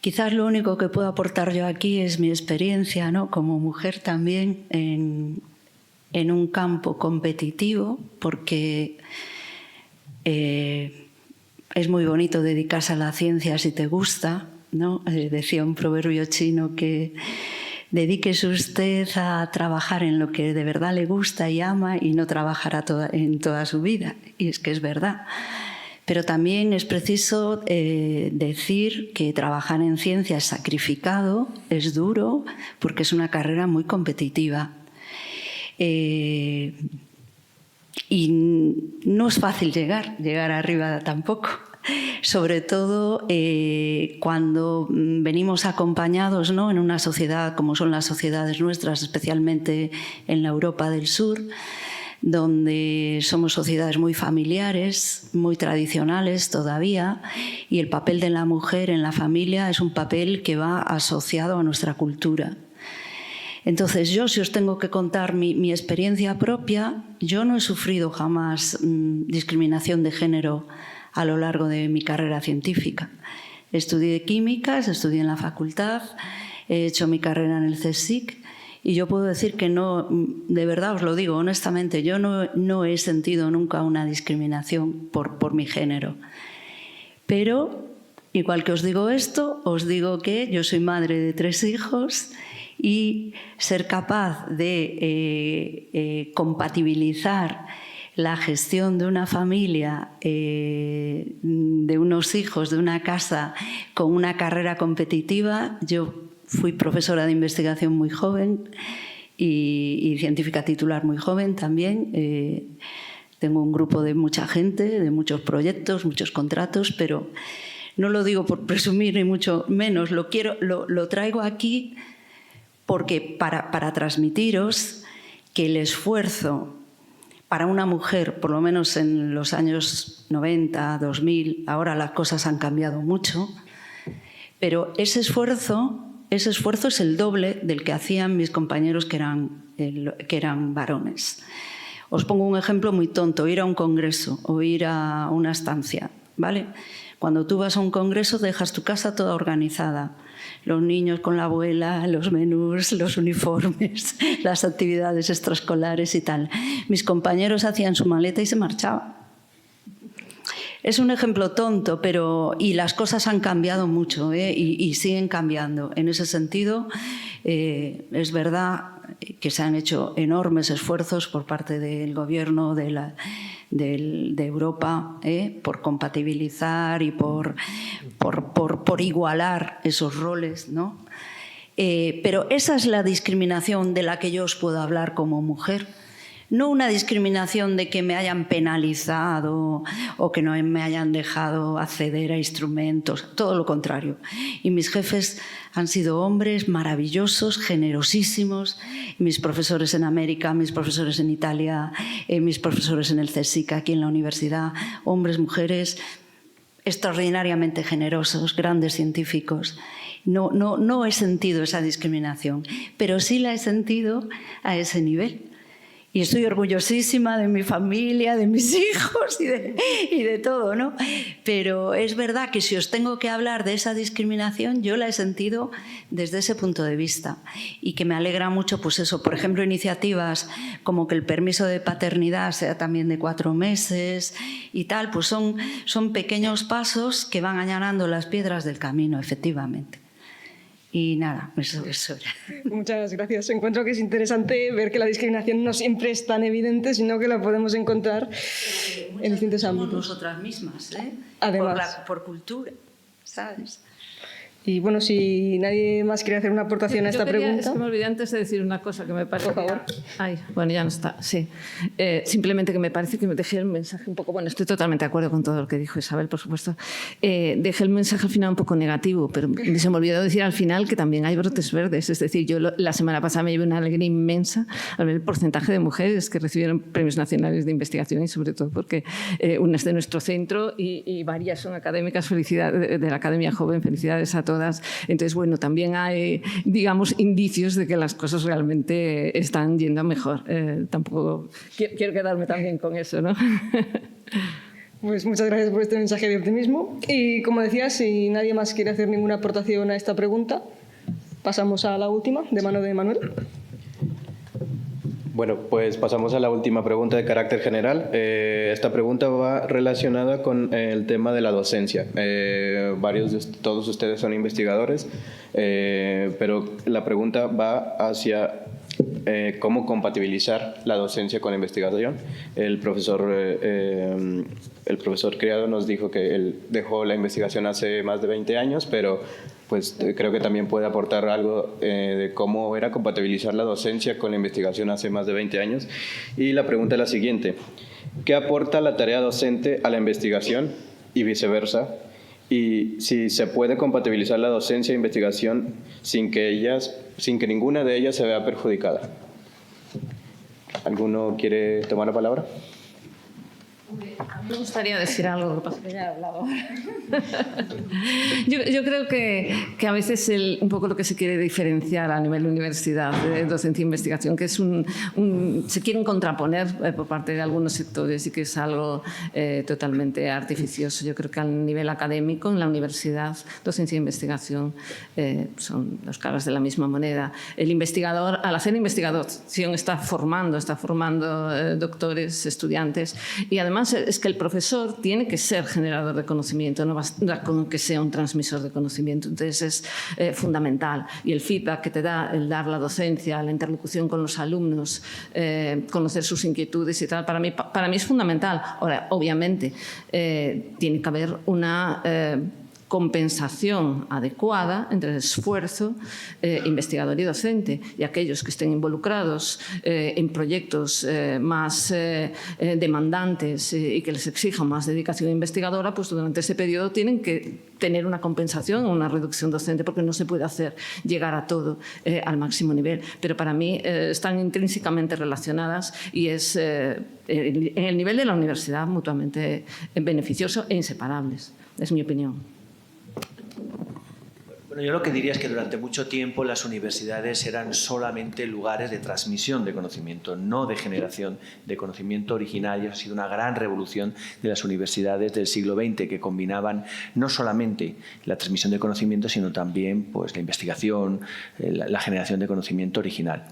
Quizás lo único que puedo aportar yo aquí es mi experiencia, ¿no?, como mujer también en un campo competitivo, porque es muy bonito dedicarse a la ciencia si te gusta, ¿no? Decía un proverbio chino que dedíquese usted a trabajar en lo que de verdad le gusta y ama y no trabajará en toda su vida. Y es que es verdad. Pero también es preciso decir que trabajar en ciencia es sacrificado, es duro, porque es una carrera muy competitiva. Y no es fácil llegar arriba tampoco. Sobre todo cuando venimos acompañados, ¿no?, en una sociedad como son las sociedades nuestras, especialmente en la Europa del Sur, donde somos sociedades muy familiares, muy tradicionales todavía, y el papel de la mujer en la familia es un papel que va asociado a nuestra cultura. Entonces, yo, si os tengo que contar mi experiencia propia, yo no he sufrido jamás discriminación de género a lo largo de mi carrera científica. Estudié químicas, estudié en la facultad, he hecho mi carrera en el CSIC y yo puedo decir que no, de verdad os lo digo honestamente, yo no he sentido nunca una discriminación por mi género. Pero, igual que os digo esto, os digo que yo soy madre de 3 hijos y ser capaz de compatibilizar la gestión de una familia, de unos hijos, de una casa, con una carrera competitiva. Yo fui profesora de investigación muy joven y científica titular muy joven también. Tengo un grupo de mucha gente, de muchos proyectos, muchos contratos, pero no lo digo por presumir ni mucho menos. Lo traigo aquí porque para transmitiros que el esfuerzo para una mujer, por lo menos en los años 90, 2000, ahora las cosas han cambiado mucho, pero ese esfuerzo es el doble del que hacían mis compañeros que eran varones. Os pongo un ejemplo muy tonto, ir a un congreso o ir a una estancia, ¿vale? Cuando tú vas a un congreso dejas tu casa toda organizada. Los niños con la abuela, los menús, los uniformes, las actividades extraescolares y tal. Mis compañeros hacían su maleta y se marchaban. Es un ejemplo tonto, y las cosas han cambiado mucho, y siguen cambiando. En ese sentido, es verdad que se han hecho enormes esfuerzos por parte del gobierno de Europa por compatibilizar y por igualar esos roles, ¿no? Pero esa es la discriminación de la que yo os puedo hablar como mujer. No una discriminación de que me hayan penalizado o que no me hayan dejado acceder a instrumentos, todo lo contrario. Y mis jefes han sido hombres maravillosos, generosísimos. Mis profesores en América, mis profesores en Italia, mis profesores en el CSIC, aquí en la universidad, hombres, mujeres extraordinariamente generosos, grandes científicos. No he sentido esa discriminación, pero sí la he sentido a ese nivel. Y estoy orgullosísima de mi familia, de mis hijos y de todo, ¿no? Pero es verdad que si os tengo que hablar de esa discriminación, yo la he sentido desde ese punto de vista. Y que me alegra mucho, pues eso, por ejemplo, iniciativas como que el permiso de paternidad sea también de 4 meses y tal, pues son pequeños pasos que van allanando las piedras del camino, efectivamente. Y nada, eso era. Muchas gracias. Encuentro que es interesante ver que la discriminación no siempre es tan evidente, sino que la podemos encontrar en distintos ámbitos. Nosotras mismas, Además. por cultura, ¿sabes? Y bueno, si nadie más quiere hacer una aportación a esta pregunta. Es que me olvidé antes de decir una cosa que me parece. Por favor. Ay, bueno, ya no está. Sí. Simplemente que me parece que me dejé el mensaje un poco. Bueno, estoy totalmente de acuerdo con todo lo que dijo Isabel, por supuesto. Dejé el mensaje al final un poco negativo, pero se me olvidó decir al final que también hay brotes verdes. Es decir, yo la semana pasada me llevé una alegría inmensa al ver el porcentaje de mujeres que recibieron premios nacionales de investigación y sobre todo porque una es de nuestro centro y varias son académicas. Felicidades de la Academia Joven. Felicidades a todos. todas. Entonces, bueno, también hay, digamos, indicios de que las cosas realmente están yendo mejor. Tampoco quiero quedarme también con eso, ¿no? Pues muchas gracias por este mensaje de optimismo. Y como decía, si nadie más quiere hacer ninguna aportación a esta pregunta, pasamos a la última, de mano de Manuel. Bueno, pues pasamos a la última pregunta de carácter general. Esta pregunta va relacionada con el tema de la docencia. Todos ustedes son investigadores, pero la pregunta va hacia cómo compatibilizar la docencia con la investigación. El profesor Criado nos dijo que él dejó la investigación hace más de 20 años, pero pues creo que también puede aportar algo de cómo era compatibilizar la docencia con la investigación hace más de 20 años. Y la pregunta es la siguiente: ¿qué aporta la tarea docente a la investigación y viceversa? Y si se puede compatibilizar la docencia e investigación sin que ninguna de ellas se vea perjudicada. ¿Alguno quiere tomar la palabra? A mí me gustaría decir algo, lo que pasa es que ya he hablado. Yo creo que a veces un poco lo que se quiere diferenciar a nivel de universidad, de docencia e investigación, que es se quieren contraponer por parte de algunos sectores y que es algo totalmente artificioso. Yo creo que a nivel académico, en la universidad, docencia e investigación son dos caras de la misma moneda. El investigador, al hacer investigación, está formando doctores, estudiantes, y además es que el profesor tiene que ser generador de conocimiento, no basta con que sea un transmisor de conocimiento. Entonces es fundamental. Y el feedback que te da el dar la docencia, la interlocución con los alumnos, conocer sus inquietudes y tal, para mí es fundamental. Ahora, obviamente, tiene que haber una compensación adecuada entre el esfuerzo investigador y docente, y aquellos que estén involucrados en proyectos más demandantes y que les exijan más dedicación investigadora, pues durante ese periodo tienen que tener una compensación o una reducción docente, porque no se puede hacer llegar a todo al máximo nivel. Pero para mí están intrínsecamente relacionadas y es en el nivel de la universidad mutuamente beneficioso e inseparables. Es mi opinión. Bueno, yo lo que diría es que durante mucho tiempo las universidades eran solamente lugares de transmisión de conocimiento, no de generación de conocimiento original. Y ha sido una gran revolución de las universidades del siglo XX, que combinaban no solamente la transmisión de conocimiento, sino también pues, la investigación, la generación de conocimiento original.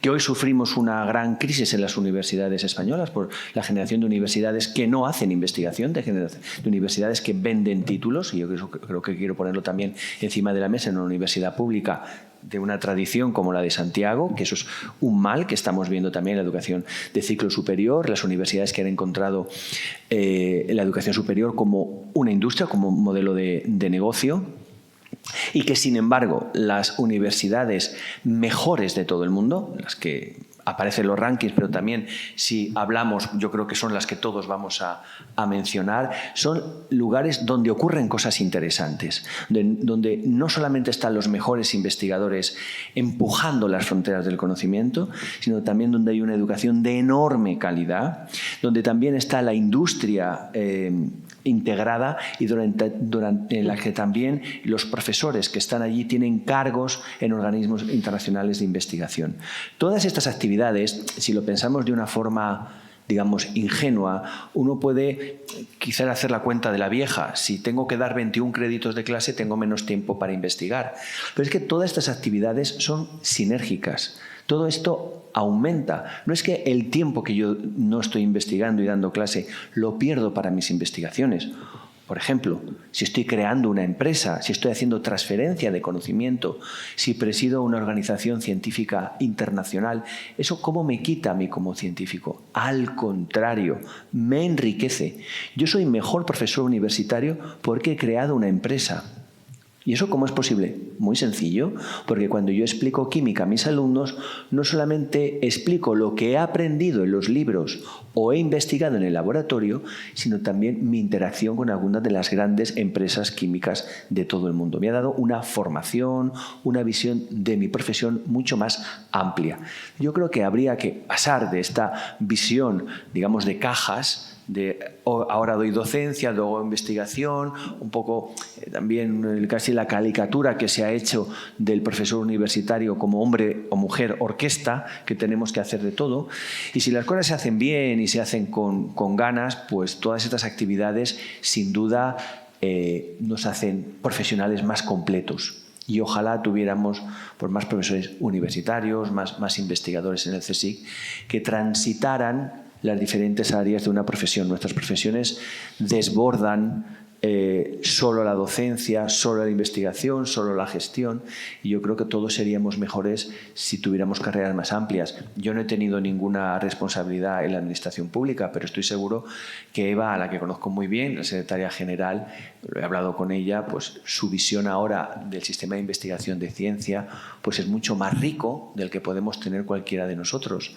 Que hoy sufrimos una gran crisis en las universidades españolas por la generación de universidades que no hacen investigación, de universidades que venden títulos, y yo creo que quiero ponerlo también encima de la mesa en una universidad pública de una tradición como la de Santiago, que eso es un mal que estamos viendo también en la educación de ciclo superior, las universidades que han encontrado la educación superior como una industria, como un modelo de negocio. Y que, sin embargo, las universidades mejores de todo el mundo, las que aparecen en los rankings, pero también si hablamos, yo creo que son las que todos vamos a mencionar, son lugares donde ocurren cosas interesantes, donde no solamente están los mejores investigadores empujando las fronteras del conocimiento, sino también donde hay una educación de enorme calidad, donde también está la industria integrada y en la que también los profesores que están allí tienen cargos en organismos internacionales de investigación. Todas estas actividades, si lo pensamos de una forma, digamos, ingenua, uno puede quizás hacer la cuenta de la vieja. Si tengo que dar 21 créditos de clase, tengo menos tiempo para investigar. Pero es que todas estas actividades son sinérgicas. Todo esto aumenta. No es que el tiempo que yo no estoy investigando y dando clase lo pierdo para mis investigaciones. Por ejemplo, si estoy creando una empresa, si estoy haciendo transferencia de conocimiento, si presido una organización científica internacional, ¿eso cómo me quita a mí como científico? Al contrario, me enriquece. Yo soy mejor profesor universitario porque he creado una empresa. ¿Y eso cómo es posible? Muy sencillo, porque cuando yo explico química a mis alumnos, no solamente explico lo que he aprendido en los libros o he investigado en el laboratorio, sino también mi interacción con algunas de las grandes empresas químicas de todo el mundo. Me ha dado una formación, una visión de mi profesión mucho más amplia. Yo creo que habría que pasar de esta visión, digamos, de cajas, ahora doy docencia, luego investigación, un poco también casi la caricatura que se ha hecho del profesor universitario como hombre o mujer orquesta, que tenemos que hacer de todo. Y si las cosas se hacen bien y se hacen con ganas, pues todas estas actividades sin duda nos hacen profesionales más completos. Y ojalá tuviéramos pues, más profesores universitarios, más investigadores en el CSIC, que transitaran las diferentes áreas de una profesión. Nuestras profesiones desbordan solo la docencia, solo la investigación, solo la gestión, y yo creo que todos seríamos mejores si tuviéramos carreras más amplias. Yo no he tenido ninguna responsabilidad en la administración pública, pero estoy seguro que Eva, a la que conozco muy bien, la secretaria general, he hablado con ella, pues su visión ahora del sistema de investigación de ciencia pues es mucho más rico del que podemos tener cualquiera de nosotros.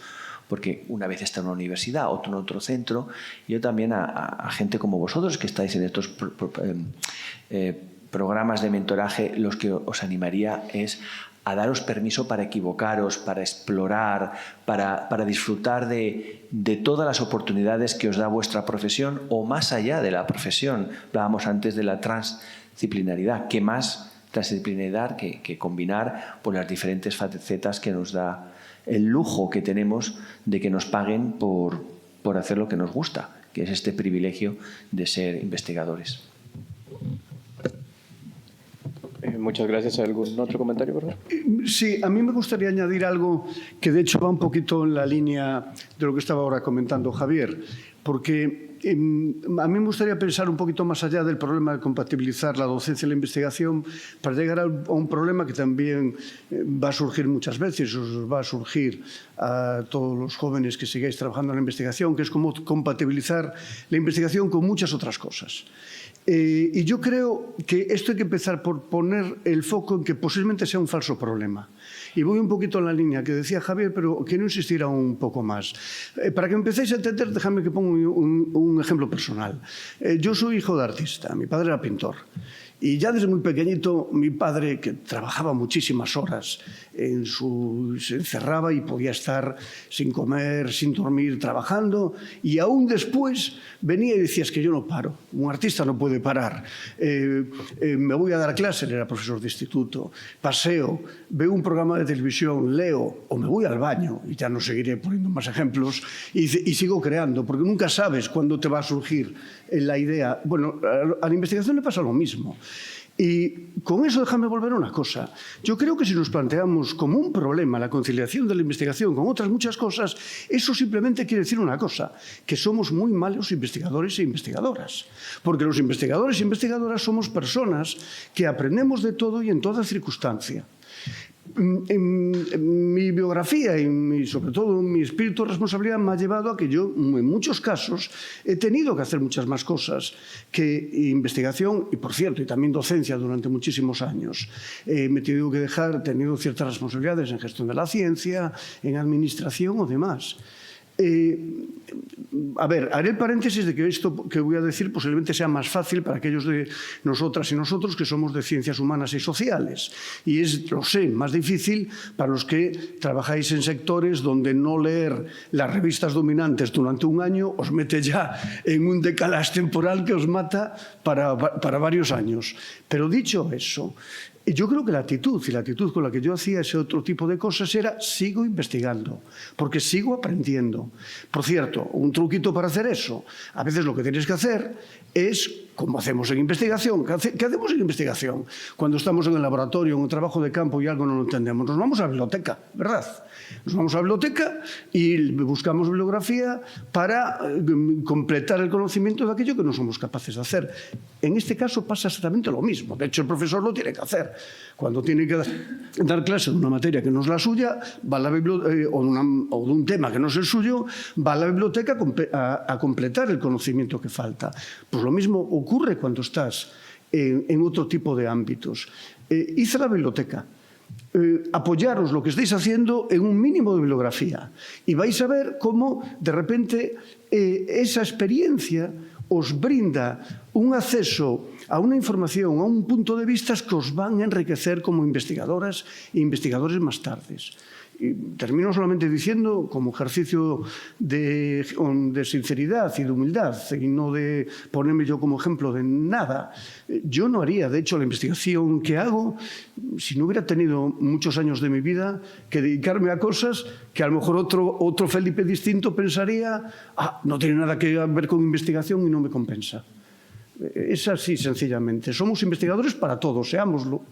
Porque una vez está en una universidad, otro en otro centro. Yo también a gente como vosotros que estáis en estos programas de mentoraje, los que os animaría es a daros permiso para equivocaros, para explorar, para disfrutar de todas las oportunidades que os da vuestra profesión o más allá de la profesión. Hablábamos antes de la transdisciplinaridad. ¿Qué más transdisciplinaridad que combinar por las diferentes facetas que nos da el lujo que tenemos de que nos paguen por hacer lo que nos gusta, que es este privilegio de ser investigadores? Muchas gracias. ¿Algún otro comentario, por favor? Sí, a mí me gustaría añadir algo que de hecho va un poquito en la línea de lo que estaba ahora comentando Javier, porque a mí me gustaría pensar un poquito más allá del problema de compatibilizar la docencia y la investigación para llegar a un problema que también va a surgir muchas veces, os va a surgir a todos los jóvenes que sigáis trabajando en la investigación, que es cómo compatibilizar la investigación con muchas otras cosas. Y yo creo que esto hay que empezar por poner el foco en que posiblemente sea un falso problema. Y voy un poquito en la línea que decía Javier, pero quiero insistir aún un poco más. Para que empecéis a entender, dejadme que ponga un ejemplo personal. Yo soy hijo de artista, mi padre era pintor. Y ya desde muy pequeñito, mi padre, que trabajaba muchísimas horas, se encerraba y podía estar sin comer, sin dormir, trabajando. Y aún después venía y decía, es que yo no paro. Un artista no puede parar. Me voy a dar clase, él era profesor de instituto, paseo, veo un programa de televisión, leo, o me voy al baño, y ya no seguiré poniendo más ejemplos, y sigo creando, porque nunca sabes cuándo te va a surgir la idea. Bueno, a la investigación le pasa lo mismo. Y con eso déjame volver a una cosa. Yo creo que si nos planteamos como un problema la conciliación de la investigación con otras muchas cosas, eso simplemente quiere decir una cosa, que somos muy malos investigadores e investigadoras. Porque los investigadores e investigadoras somos personas que aprendemos de todo y en toda circunstancia. En mi biografía y sobre todo mi espíritu de responsabilidad me ha llevado a que yo en muchos casos he tenido que hacer muchas más cosas que investigación y, por cierto, y también docencia durante muchísimos años. Me he tenido que dejar, he tenido ciertas responsabilidades en gestión de la ciencia, en administración o demás. A ver, haré el paréntesis de que esto que voy a decir posiblemente sea más fácil para aquellos de nosotras y nosotros que somos de ciencias humanas y sociales. Y es, lo sé, más difícil para los que trabajáis en sectores donde no leer las revistas dominantes durante un año os mete ya en un decalaje temporal que os mata para varios años. Pero dicho eso, yo creo que la actitud con la que yo hacía ese otro tipo de cosas era sigo investigando, porque sigo aprendiendo. Por cierto, un truquito para hacer eso. A veces lo que tienes que hacer es, como hacemos en investigación, ¿qué hacemos en investigación? Cuando estamos en el laboratorio, en un trabajo de campo y algo no lo entendemos, nos vamos a la biblioteca, ¿verdad? Nos vamos a la biblioteca y buscamos bibliografía para completar el conocimiento de aquello que no somos capaces de hacer. En este caso pasa exactamente lo mismo. De hecho, el profesor lo tiene que hacer. Cuando tiene que dar clase de una materia que no es la suya, va a la biblioteca, o de un tema que no es el suyo, va a la biblioteca a completar el conocimiento que falta. Pues lo mismo ocurre cuando estás en otro tipo de ámbitos. Id a la biblioteca. Apoyaros lo que estáis haciendo en un mínimo de bibliografía y vais a ver cómo de repente esa experiencia os brinda un acceso a una información, a un punto de vista que os van a enriquecer como investigadoras e investigadores más tarde. Y termino solamente diciendo, como ejercicio de sinceridad y de humildad, y no de ponerme yo como ejemplo de nada, yo no haría, de hecho, la investigación que hago si no hubiera tenido muchos años de mi vida que dedicarme a cosas que a lo mejor otro Felipe distinto pensaría, no tiene nada que ver con investigación y no me compensa. Es así, sencillamente. Somos investigadores para todos, seámoslo.